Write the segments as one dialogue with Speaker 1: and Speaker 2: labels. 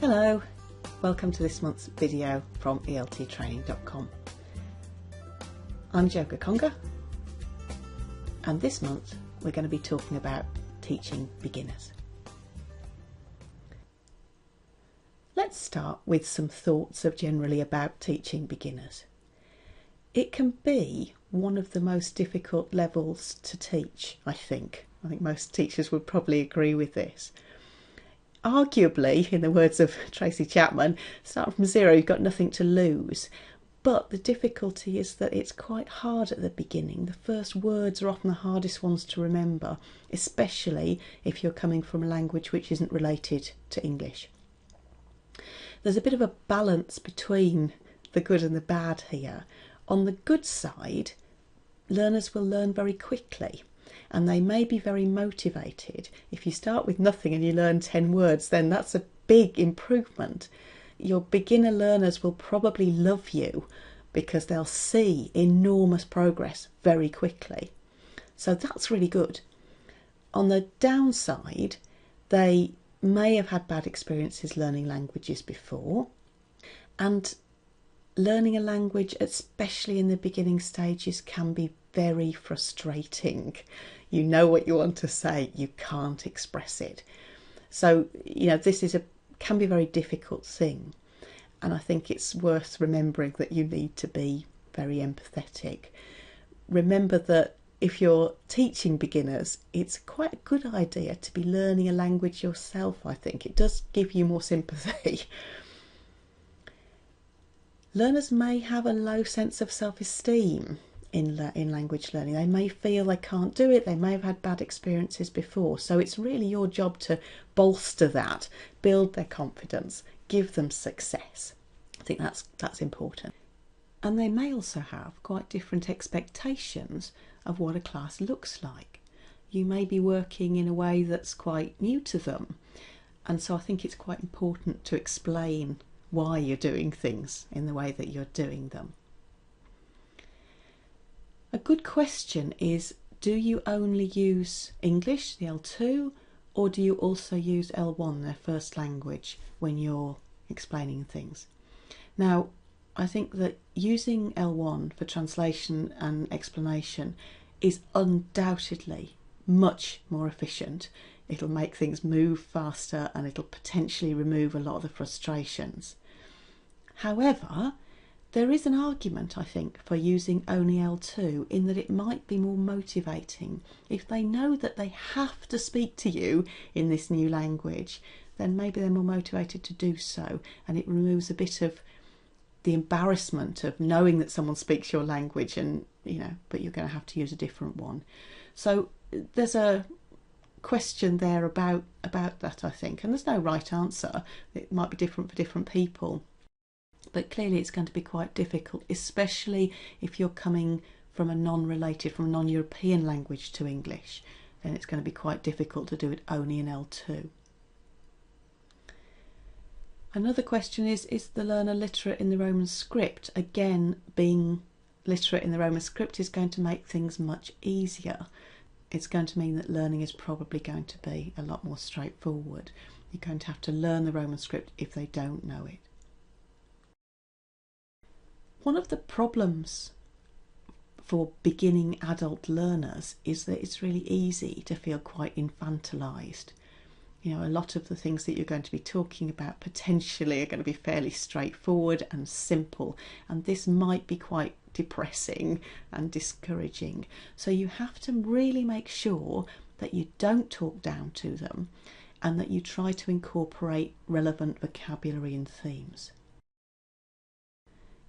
Speaker 1: Hello, welcome to this month's video from elttraining.com. I'm Jo Gakonga, and this month we're going to be talking about teaching beginners. Let's start with some thoughts generally about teaching beginners. It can be one of the most difficult levels to teach, I think. I think most teachers would probably agree with this. Arguably, in the words of Tracy Chapman, start from zero, you've got nothing to lose. But the difficulty is that it's quite hard at the beginning. The first words are often the hardest ones to remember, especially if you're coming from a language which isn't related to English. There's a bit of a balance between the good and the bad here. On the good side, learners will learn very quickly. And they may be very motivated. If you start with nothing and you learn 10 words, then that's a big improvement. Your beginner learners will probably love you because they'll see enormous progress very quickly. So that's really good. On the downside, they may have had bad experiences learning languages before, and learning a language, especially in the beginning stages, can be very frustrating. You know what you want to say, you can't express it. So, this can be a very difficult thing. And I think it's worth remembering that you need to be very empathetic. Remember that if you're teaching beginners, it's quite a good idea to be learning a language yourself, I think. It does give you more sympathy. Learners may have a low sense of self-esteem in language learning. They may feel they can't do it, they may have had bad experiences before, so it's really your job to bolster that, build their confidence, give them success. I think that's important. And they may also have quite different expectations of what a class looks like. You may be working in a way that's quite new to them, and so I think it's quite important to explain why you're doing things in the way that you're doing them. A good question is, do you only use English, the L2, or do you also use L1, their first language, when you're explaining things? Now, I think that using L1 for translation and explanation is undoubtedly much more efficient. It'll make things move faster and it'll potentially remove a lot of the frustrations. However, there is an argument, I think, for using only L2 in that it might be more motivating. If they know that they have to speak to you in this new language, then maybe they're more motivated to do so, and it removes a bit of the embarrassment of knowing that someone speaks your language and, but you're going to have to use a different one. So there's a question there about that, I think, and there's no right answer. It might be different for different people. But clearly it's going to be quite difficult, especially if you're coming from a non-European language to English. Then it's going to be quite difficult to do it only in L2. Another question is the learner literate in the Roman script? Again, being literate in the Roman script is going to make things much easier. It's going to mean that learning is probably going to be a lot more straightforward. You're going to have to learn the Roman script if they don't know it. One of the problems for beginning adult learners is that it's really easy to feel quite infantilized. A lot of the things that you're going to be talking about potentially are going to be fairly straightforward and simple, and this might be quite depressing and discouraging. So you have to really make sure that you don't talk down to them and that you try to incorporate relevant vocabulary and themes.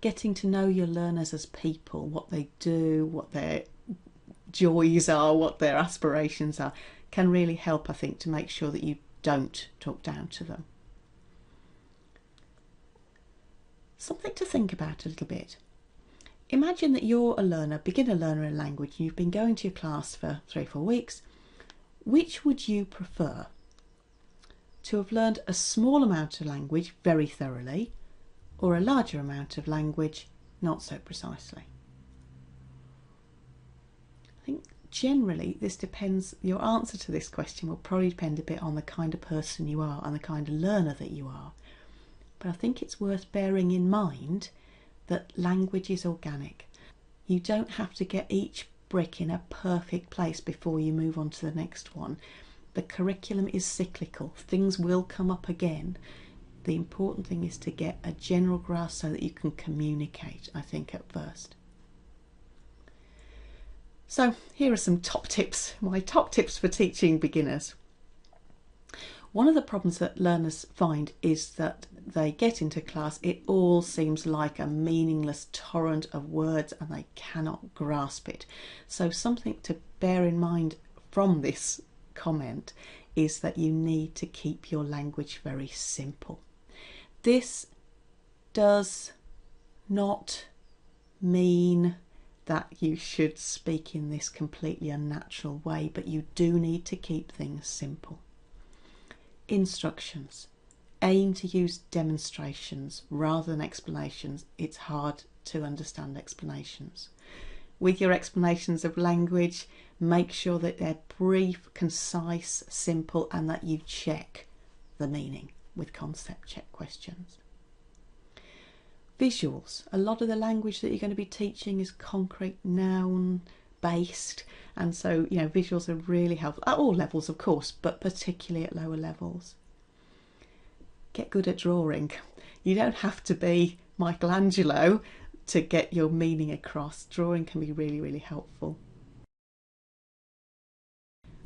Speaker 1: Getting to know your learners as people, what they do, what their joys are, what their aspirations are, can really help, I think, to make sure that you don't talk down to them. Something to think about a little bit. Imagine that you're a beginner learner in language, and you've been going to your class for 3 or 4 weeks. Which would you prefer? To have learned a small amount of language very thoroughly, or a larger amount of language not so precisely? I think generally this depends, your answer to this question will probably depend a bit on the kind of person you are and the kind of learner that you are. But I think it's worth bearing in mind that language is organic. You don't have to get each brick in a perfect place before you move on to the next one. The curriculum is cyclical. Things will come up again. The important thing is to get a general grasp so that you can communicate, I think, at first. So here are some top tips, my top tips for teaching beginners. One of the problems that learners find is that they get into class, it all seems like a meaningless torrent of words and they cannot grasp it. So something to bear in mind from this comment is that you need to keep your language very simple. This does not mean that you should speak in this completely unnatural way, but you do need to keep things simple. Instructions. Aim to use demonstrations rather than explanations. It's hard to understand explanations. With your explanations of language, make sure that they're brief, concise, simple, and that you check the meaning with concept check questions. Visuals. A lot of the language that you're going to be teaching is concrete noun based, and so visuals are really helpful at all levels, of course, but particularly at lower levels. Get good at drawing. You don't have to be Michelangelo to get your meaning across. Drawing can be really, really helpful.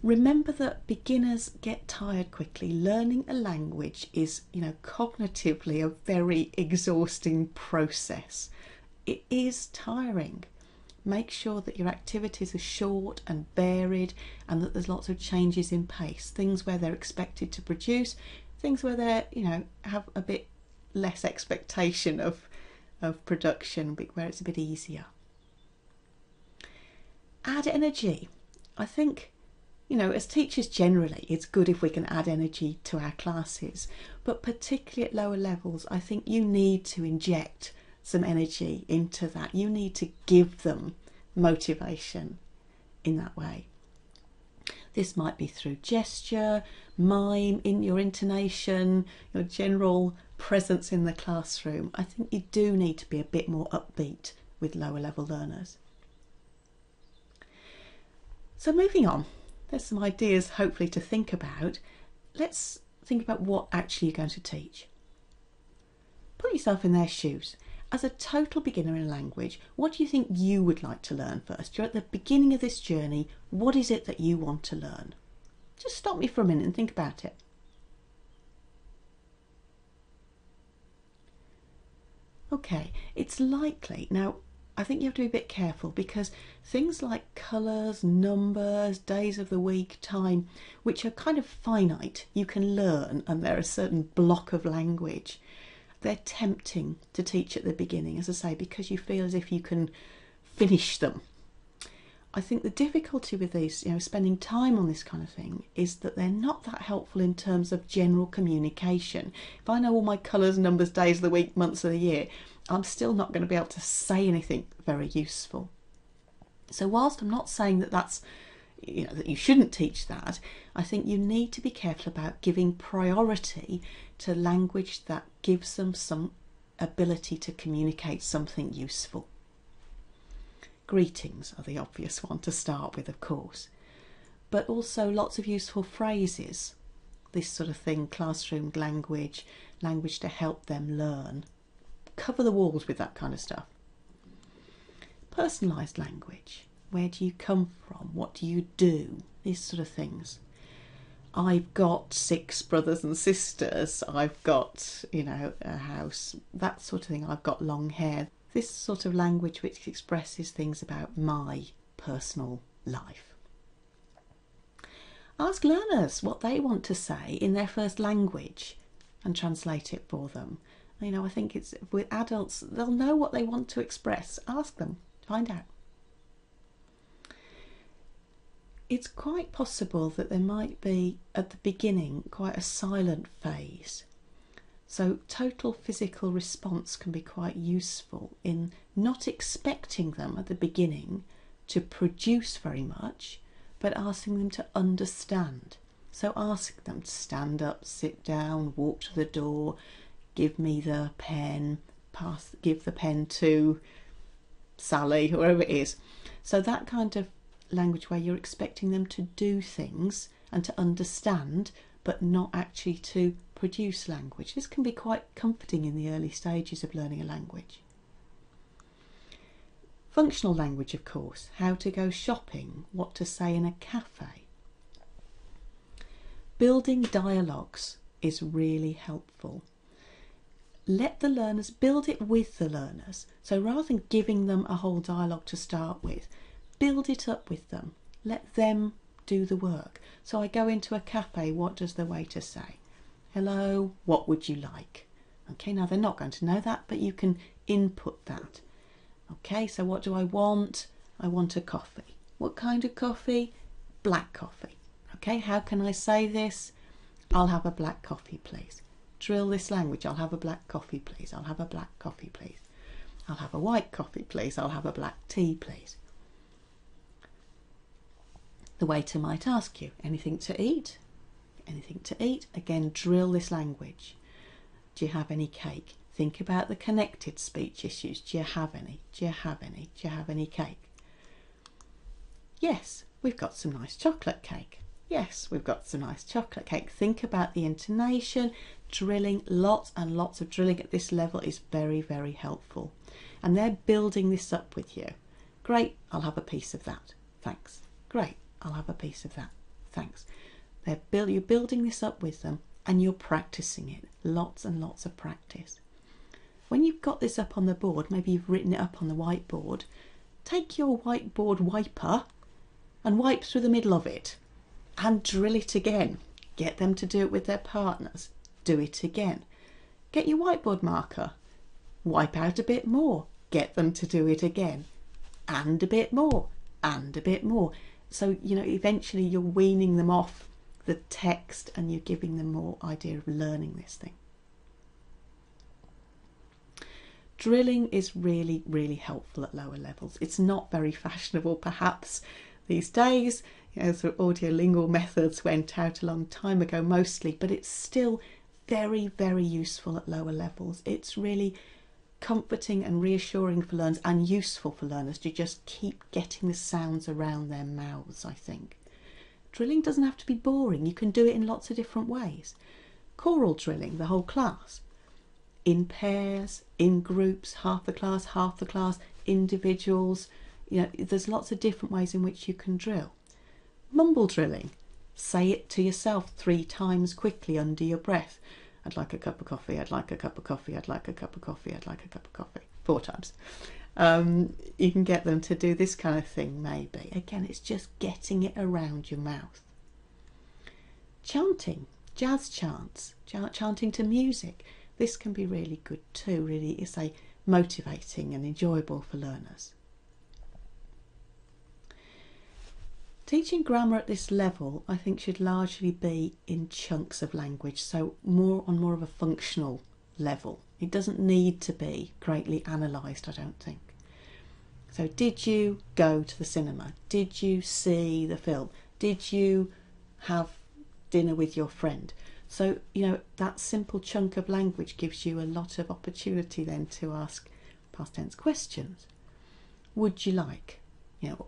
Speaker 1: Remember that beginners get tired quickly. Learning a language is, cognitively a very exhausting process. It is tiring. Make sure that your activities are short and varied and that there's lots of changes in pace. Things where they're expected to produce, things where they're, have a bit less expectation of production, but where it's a bit easier. Add energy. I think, as teachers generally, it's good if we can add energy to our classes, but particularly at lower levels, I think you need to inject some energy into that. You need to give them motivation in that way. This might be through gesture, mime, in your intonation, your general presence in the classroom. I think you do need to be a bit more upbeat with lower level learners. So moving on, there's some ideas hopefully to think about. Let's think about what actually you're going to teach. Put yourself in their shoes. As a total beginner in a language, what do you think you would like to learn first? You're at the beginning of this journey. What is it that you want to learn? Just stop me for a minute and think about it. Okay, it's likely. Now, I think you have to be a bit careful because things like colours, numbers, days of the week, time, which are kind of finite, you can learn, and they're a certain block of language. They're tempting to teach at the beginning, as I say, because you feel as if you can finish them. I think the difficulty with these, spending time on this kind of thing, is that they're not that helpful in terms of general communication. If I know all my colours, numbers, days of the week, months of the year, I'm still not going to be able to say anything very useful. So whilst I'm not saying that that's, that you shouldn't teach that, I think you need to be careful about giving priority to language that gives them some ability to communicate something useful. Greetings are the obvious one to start with, of course, but also lots of useful phrases, this sort of thing, classroom language, language to help them learn. Cover the walls with that kind of stuff. Personalised language. Where do you come from? What do you do? These sort of things. I've got 6 brothers and sisters. I've got, a house, that sort of thing. I've got long hair. This sort of language which expresses things about my personal life. Ask learners what they want to say in their first language and translate it for them. I think it's with adults, they'll know what they want to express. Ask them, find out. It's quite possible that there might be, at the beginning, quite a silent phase. So total physical response can be quite useful in not expecting them at the beginning to produce very much, but asking them to understand. So ask them to stand up, sit down, walk to the door, give me the pen, give the pen to Sally, whoever it is. So that kind of language where you're expecting them to do things and to understand, but not actually to produce language. This can be quite comforting in the early stages of learning a language. Functional language, of course, how to go shopping, what to say in a cafe. Building dialogues is really helpful. Let the learners build it with the learners. So rather than giving them a whole dialogue to start with, build it up with them. Let them do the work. So I go into a cafe, what does the waiter say? Hello, what would you like? Okay, now they're not going to know that, but you can input that. Okay, so what do I want? I want a coffee. What kind of coffee? Black coffee. Okay, how can I say this? I'll have a black coffee, please. Drill this language. I'll have a black coffee, please. I'll have a black coffee, please. I'll have a white coffee, please. I'll have a black tea, please. The waiter might ask you, anything to eat? Anything to eat? Again, drill this language. Do you have any cake? Think about the connected speech issues. Do you have any? Do you have any? Do you have any cake? Yes, we've got some nice chocolate cake. Yes, we've got some nice chocolate cake. Think about the intonation. Drilling, lots and lots of drilling at this level is very, very helpful. And they're building this up with you. Great, I'll have a piece of that. Thanks. Great, I'll have a piece of that. Thanks. You're building this up with them and you're practicing it. Lots and lots of practice. When you've got this up on the board, maybe you've written it up on the whiteboard, take your whiteboard wiper and wipe through the middle of it and drill it again. Get them to do it with their partners. Do it again. Get your whiteboard marker. Wipe out a bit more. Get them to do it again. And a bit more. And a bit more. So, eventually you're weaning them off the text and you're giving them more idea of learning this thing. Drilling is really, really helpful at lower levels. It's not very fashionable perhaps these days. So audiolingual methods went out a long time ago mostly, but it's still very, very useful at lower levels. It's really comforting and reassuring for learners and useful for learners to just keep getting the sounds around their mouths, I think. Drilling doesn't have to be boring. You can do it in lots of different ways. Choral drilling, the whole class. In pairs, in groups, half the class, individuals. There's lots of different ways in which you can drill. Mumble drilling. Say it to yourself 3 times quickly under your breath. I'd like a cup of coffee, I'd like a cup of coffee, I'd like a cup of coffee, I'd like a cup of coffee. 4 times. You can get them to do this kind of thing maybe. Again, it's just getting it around your mouth. Chanting, jazz chants, chanting to music. This can be really good too, really, it's motivating and enjoyable for learners. Teaching grammar at this level, I think, should largely be in chunks of language, so more of a functional level. It doesn't need to be greatly analysed, I don't think. So did you go to the cinema? Did you see the film? Did you have dinner with your friend? So, that simple chunk of language gives you a lot of opportunity then to ask past tense questions. Would you like?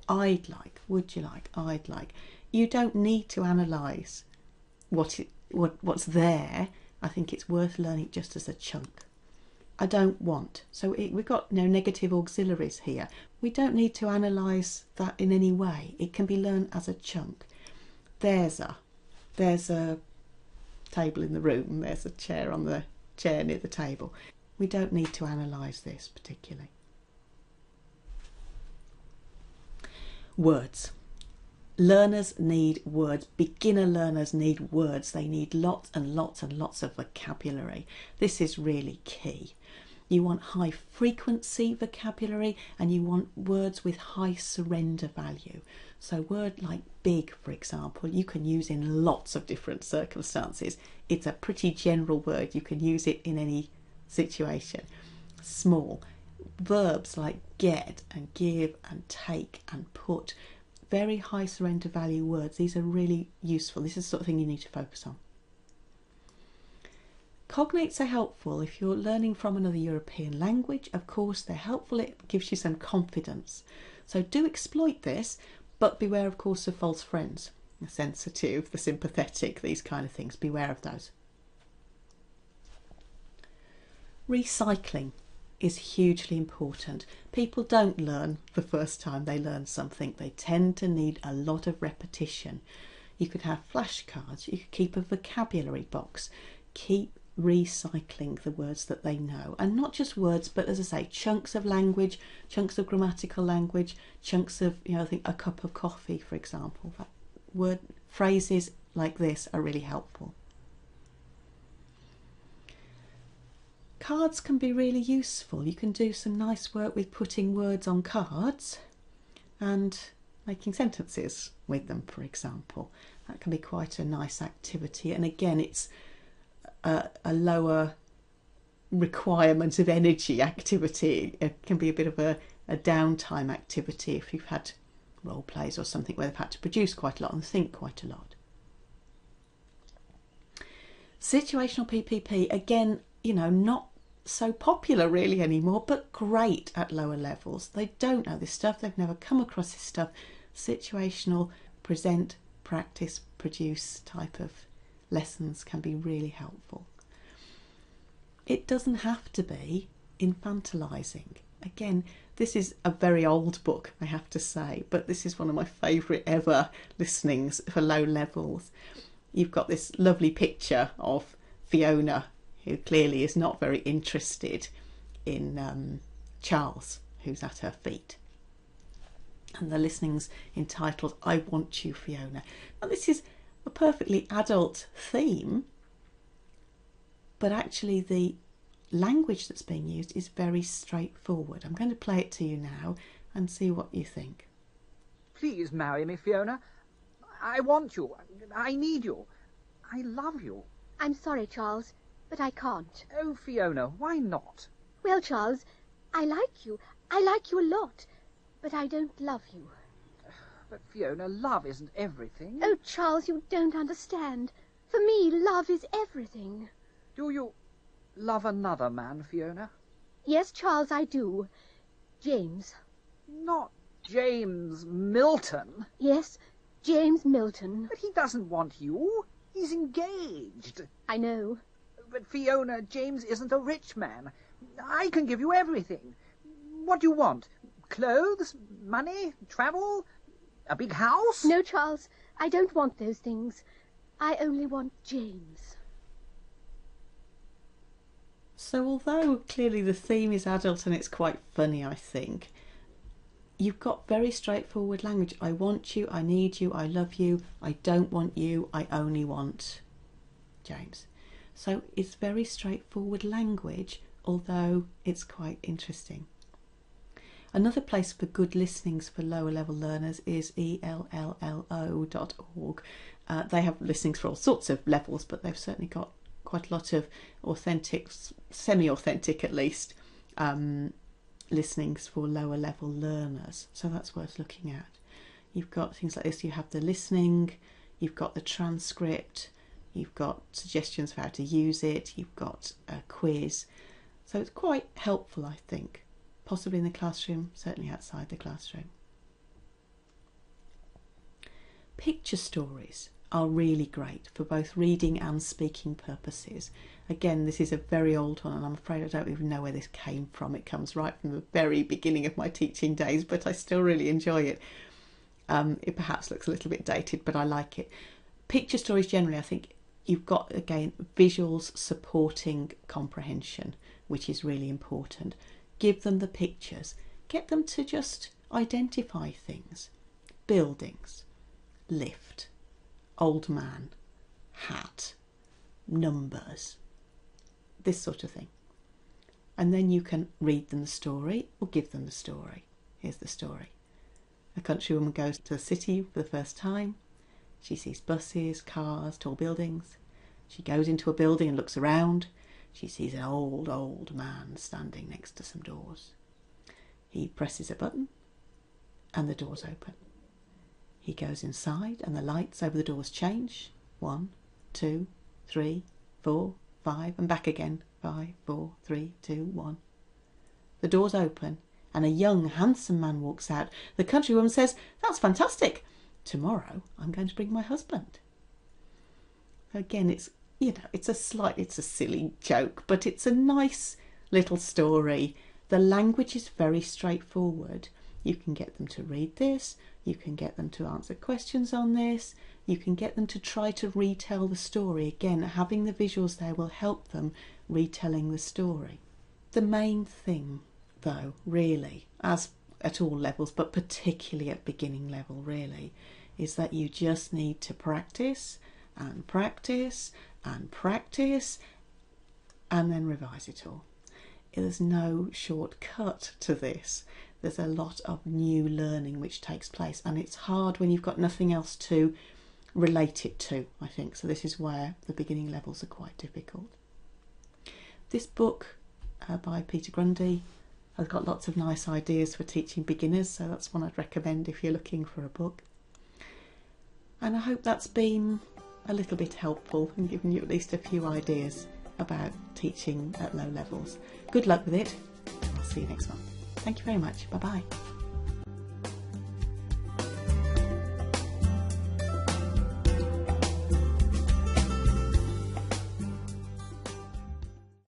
Speaker 1: I'd like, would you like, I'd like. You don't need to analyse what's there. I think it's worth learning just as a chunk. I don't want. So we've got negative auxiliaries here. We don't need to analyse that in any way. It can be learned as a chunk. There's a table in the room. There's a chair on the chair near the table. We don't need to analyse this particularly. Words. Learners need words. Beginner learners need words. They need lots and lots and lots of vocabulary. This is really key. You want high frequency vocabulary and you want words with high surrender value. So word like big, for example, you can use in lots of different circumstances. It's a pretty general word. You can use it in any situation. Small. Verbs like get and give and take and put, very high surrender value words. These are really useful. This is the sort of thing you need to focus on. Cognates are helpful if you're learning from another European language. Of course, they're helpful. It gives you some confidence. So do exploit this, but beware, of course, of false friends. The sensitive, the sympathetic, these kind of things. Beware of those. Recycling is hugely important. People don't learn the first time they learn something. They tend to need a lot of repetition. You could have flashcards. You could keep a vocabulary box. Keep recycling the words that they know, and not just words, but as I say, chunks of language, chunks of grammatical language, chunks of, I think a cup of coffee, for example. That word phrases like this are really helpful. Cards can be really useful. You can do some nice work with putting words on cards and making sentences with them, for example. That can be quite a nice activity, and again, it's a lower requirement of energy activity. It can be a bit of a downtime activity if you've had role plays or something where they've had to produce quite a lot and think quite a lot. Situational PPP, again, not so popular really anymore, but great at lower levels. They don't know this stuff, they've never come across this stuff. Situational present, practice, produce type of lessons can be really helpful. It doesn't have to be infantilizing. Again, this is a very old book, I have to say, but this is one of my favourite ever listenings for low levels. You've got this lovely picture of Fiona, who clearly is not very interested in Charles, who's at her feet. And the listening's entitled, I Want You, Fiona. Now, this is a perfectly adult theme, but actually the language that's being used is very straightforward. I'm going to play it to you now and see what you think.
Speaker 2: Please marry me, Fiona. I want you. I need you. I love you.
Speaker 3: I'm sorry, Charles, but I can't.
Speaker 2: Oh, Fiona, why not?
Speaker 3: Well, Charles, I like you. I like you a lot, but I don't love you.
Speaker 2: But, Fiona, love isn't everything.
Speaker 3: Oh, Charles, you don't understand. For me, love is everything.
Speaker 2: Do you love another man, Fiona?
Speaker 3: Yes, Charles, I do. James.
Speaker 2: Not James Milton.
Speaker 3: Yes, James Milton.
Speaker 2: But he doesn't want you. He's engaged.
Speaker 3: I know.
Speaker 2: But, Fiona, James isn't a rich man. I can give you everything. What do you want? Clothes? Money? Travel? A big house?
Speaker 3: No, Charles, I don't want those things. I only want James.
Speaker 1: So although clearly the theme is adult and it's quite funny, I think, you've got very straightforward language. I want you, I need you, I love you, I don't want you, I only want James. So it's very straightforward language, although it's quite interesting. Another place for good listenings for lower level learners is ELLLO.org. They have listenings for all sorts of levels, but they've certainly got quite a lot of authentic, semi-authentic at least, listenings for lower level learners. So that's worth looking at. You've got things like this. You have the listening, you've got the transcript, you've got suggestions for how to use it, you've got a quiz. So it's quite helpful, I think. Possibly in the classroom, certainly outside the classroom. Picture stories are really great for both reading and speaking purposes. Again, this is a very old one, and I'm afraid I don't even know where this came from. It comes right from the very beginning of my teaching days, but I still really enjoy it. It perhaps looks a little bit dated, but I like it. Picture stories generally, I think you've got, again, visuals supporting comprehension, which is really important. Give them the pictures. Get them to just identify things. Buildings, lift, old man, hat, numbers, this sort of thing. And then you can read them the story or give them the story. Here's the story. A countrywoman goes to the city for the first time. She sees buses, cars, tall buildings. She goes into a building and looks around. She sees an old man standing next to some doors. He presses a button and the doors open. He goes inside and the lights over the doors change. 1, 2, 3, 4, 5, and back again. 5, 4, 3, 2, 1. The doors open and a young, handsome man walks out. The countrywoman says, "That's fantastic. Tomorrow I'm going to bring my husband." Again, it's it's a silly joke, but it's a nice little story. The language is very straightforward. You can get them to read this, you can get them to answer questions on this, you can get them to try to retell the story. Again, having the visuals there will help them retelling the story. The main thing, though, really, as at all levels, but particularly at beginning level, really, is that you just need to practice and practice and practice and then revise it all. There's no shortcut to this. There's a lot of new learning which takes place, and it's hard when you've got nothing else to relate it to, I think. So this is where the beginning levels are quite difficult. This book by Peter Grundy has got lots of nice ideas for teaching beginners, so that's one I'd recommend if you're looking for a book. And I hope that's been a little bit helpful and given you at least a few ideas about teaching at low levels. Good luck with it. I'll see you next month. Thank you very much. Bye bye.